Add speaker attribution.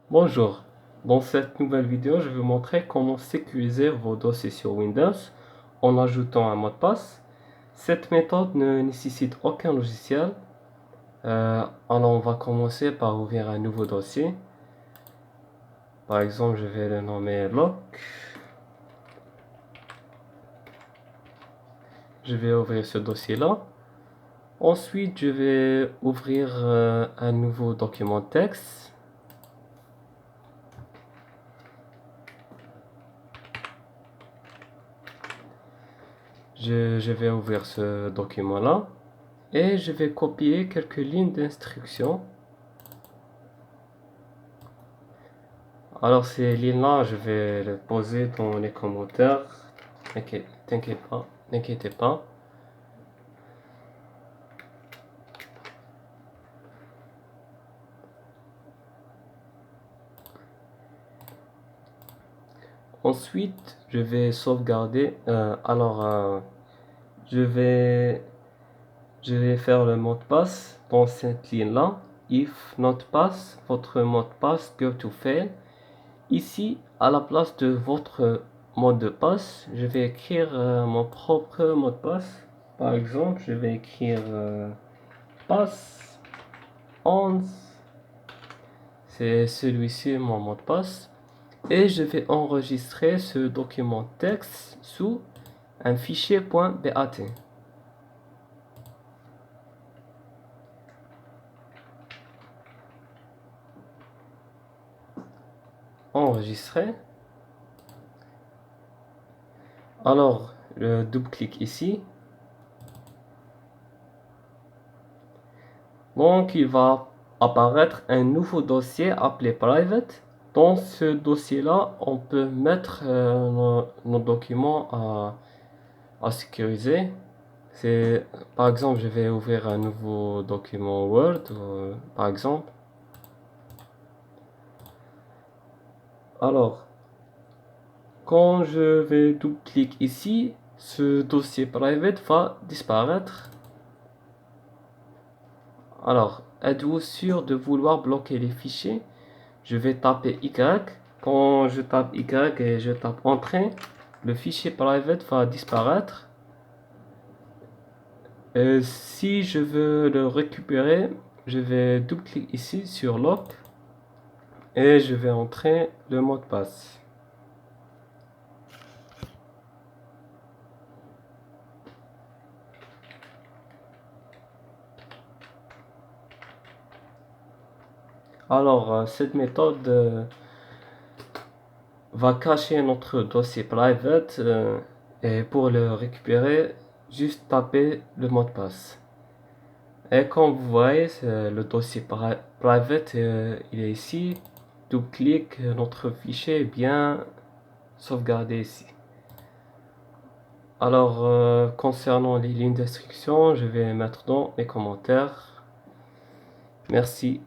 Speaker 1: Bonjour, dans cette nouvelle vidéo, je vais vous montrer comment sécuriser vos dossiers sur Windows en ajoutant un mot de passe. Cette méthode ne nécessite aucun logiciel. Alors on va commencer par ouvrir un nouveau dossier. Par exemple, je vais le nommer lock. Je vais ouvrir ce dossier-là. Ensuite, je vais ouvrir un nouveau document texte. Je vais ouvrir ce document-là et je vais copier quelques lignes d'instructions. Alors ces lignes-là, je vais les poser dans les commentaires. N'inquiétez pas. Ensuite, je vais sauvegarder. Je vais, je vais faire le mot de passe dans cette ligne-là. If not pass, votre mot de passe go to fail. Ici, à la place de votre mot de passe, je vais écrire mon propre mot de passe. Par exemple, je vais écrire pass 11. C'est celui-ci mon mot de passe. Et je vais enregistrer ce document texte sous un fichier .bat. Enregistrer. Alors, je double-clique ici. Donc, il va apparaître un nouveau dossier appelé private. Dans ce dossier-là, on peut mettre nos documents à sécuriser. Par exemple, je vais ouvrir un nouveau document Word, par exemple. Alors, quand je vais double-cliquer ici, ce dossier private va disparaître. Alors, êtes-vous sûr de vouloir bloquer les fichiers? Je vais taper Y. Quand je tape Y et je tape Entrée, le fichier private va disparaître. Et si je veux le récupérer, je vais double-cliquer ici sur Lock et je vais entrer le mot de passe. Alors, cette méthode va cacher notre dossier private et pour le récupérer, juste taper le mot de passe. Et comme vous voyez, le dossier private il est ici. Double-clic, notre fichier est bien sauvegardé ici. Alors, concernant les lignes d'instruction, je vais mettre dans les commentaires. Merci.